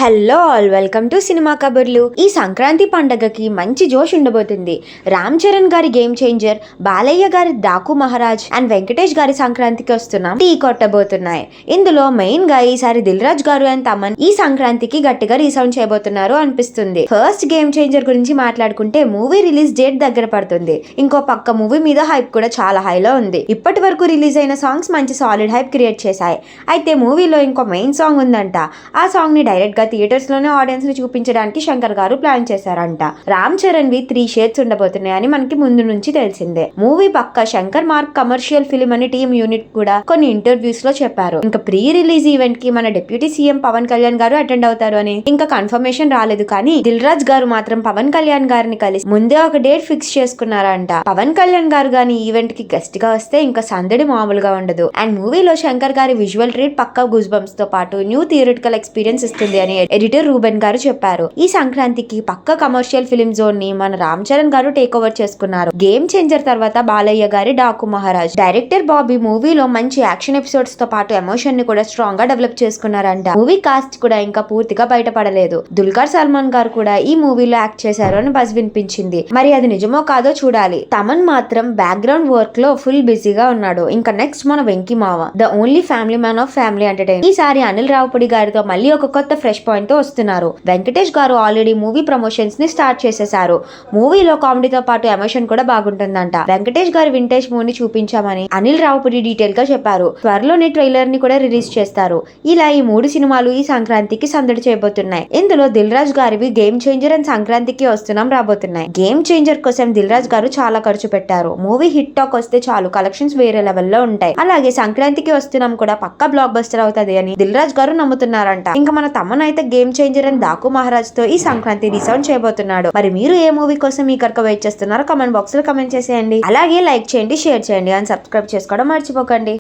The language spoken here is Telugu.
Hello all, welcome to cinema కబుర్లు. ఈ సంక్రాంతి పండగకి మంచి జోష్ ఉండబోతుంది. రామ్ చరణ్ గారి గేమ్ చేంజర్, బాలయ్య గారి డాకు మహారాజ్ అండ్ వెంకటేష్ గారి సంక్రాంతికి వస్తున్నాం టీ కొట్టబోతున్నాయి. ఇందులో మెయిన్ గా ఈసారి దిల్ రాజు గారు అండ్ తమన్ ఈ సంక్రాంతికి గట్టిగా రీసౌండ్ చేయబోతున్నారు అనిపిస్తుంది. ఫస్ట్ గేమ్ చేంజర్ గురించి మాట్లాడుకుంటే మూవీ రిలీజ్ డేట్ దగ్గర పడుతుంది. ఇంకో పక్క మూవీ మీద హైప్ కూడా చాలా హైలో ఉంది. ఇప్పటి వరకు రిలీజ్ అయిన సాంగ్స్ మంచి సాలిడ్ హైప్ క్రియేట్ చేశాయి. అయితే మూవీలో ఇంకో మెయిన్ సాంగ్ ఉందంట. ఆ సాంగ్ ని డైరెక్ట్ గా థియేటర్స్ లోనే ఆడియన్స్ ని చూపించడానికి శంకర్ గారు ప్లాన్ చేశారంట. రామ్ చరణ్ వి 3 షేడ్స్ ఉండబోతున్నాయని మనకి ముందు నుంచి తెలిసిందే. మూవీ పక్క శంకర్ మార్క్ కమర్షియల్ ఫిల్మ్ అని టీమ్ యూనిట్ కూడా కొన్ని ఇంటర్వ్యూస్ లో చెప్పారు. ఇంకా ప్రీ రిలీజ్ ఈవెంట్ కి మన డిప్యూటీ సీఎం పవన్ కళ్యాణ్ గారు అటెండ్ అవుతారు అని ఇంకా కన్ఫర్మేషన్ రాలేదు. కానీ దిల్ రాజ్ గారు మాత్రం పవన్ కళ్యాణ్ గారిని కలిసి ముందే ఒక డేట్ ఫిక్స్ చేసుకున్నారంట. పవన్ కళ్యాణ్ గారు గాని ఈవెంట్ కి గెస్ట్ గా వస్తే ఇంకా సందడి మామూలుగా ఉండదు. అండ్ మూవీలో శంకర్ గారి విజువల్ ట్రీట్ పక్కా గూస్ బంప్స్ తో పాటు న్యూ థియరిటికల్ ఎక్స్పీరియన్స్ ఇస్తుంది అని ఎడిటర్ రూబెన్ గారు చెప్పారు. ఈ సంక్రాంతికి పక్క కమర్షియల్ ఫిల్మ్ జోన్ ని మన రామ్ చరణ్ గారు టేక్ ఓవర్ చేసుకున్నారు. గేమ్ చేంజర్ తర్వాత బాలయ్య గారి డాకు మహారాజ్. డైరెక్టర్ బాబీ మూవీలో మంచి యాక్షన్ ఎపిసోడ్స్ తో పాటు ఎమోషన్ ని కూడా స్ట్రాంగ్ గా డెవలప్ చేసుకున్నారంట. మూవీ కాస్ట్ కూడా ఇంకా పూర్తిగా బయటపడలేదు. దుల్కర్ సల్మాన్ గారు కూడా ఈ మూవీలో యాక్ట్ చేశారు అని బజ్ వినిపించింది. మరి అది నిజమో కాదో చూడాలి. తమన్ మాత్రం బ్యాక్గ్రౌండ్ వర్క్ లో ఫుల్ బిజీగా ఉన్నాడు. ఇంకా నెక్స్ట్ మన వెంకీ మావ, the only family man of family entertain. ఈసారి అనిల్ రావుపూడి గారితో మళ్ళీ ఒక కొత్త ఫ్రెష్ పాయింట్ తో వస్తున్నారు. Venkatesh garu already movie promotions ని స్టార్ట్ చేసేశారు. మూవీలో కామెడీతో పాటు ఎమోషన్ కూడా బాగుంటుందంట. వెంకటేష్ గారి వింటేజ్ మూవీ చూపించామని అనిల్ రావుపూడి డీటెయిల్ గా చెప్పారు. త్వరలోనే ట్రైలర్ ని కూడా రిలీజ్ చేస్తారు. ఇలా ఈ 3 సినిమాలు ఈ సంక్రాంతికి సందడి చేయబోతున్నాయి. ఇందులో దిల్ రాజు గారివి గేమ్ చేంజర్ అండ్ సంక్రాంతికి వస్తున్నాం రాబోతున్నాయి. గేమ్ చేంజర్ కోసం దిల్ రాజు గారు చాలా ఖర్చు పెట్టారు. మూవీ హిట్ టాక్ వస్తే చాలు కలెక్షన్స్ వేరే లెవెల్లో ఉంటాయి. అలాగే సంక్రాంతికి వస్తున్నాం కూడా పక్కా బ్లాక్ బస్టర్ అవుతుంది అని దిల్ రాజు గారు నమ్ముతున్నారంట. ఇంకా మన తమన్ అయితే game changer and Daaku Maharaj తో ఈ సంక్రాంతి రీసౌండ్ చేయబోతున్నాడు. మరి మీరు ఏ మూవీ కోసం మీ కనుక వెయిట్ చేస్తున్నారో కమెంట్ బాక్స్ లో కమెంట్ చేసేయండి. అలాగే లైక్ చేయండి, షేర్ చేయండి అండ్ సబ్స్క్రైబ్ చేసుకోవడం మర్చిపోకండి.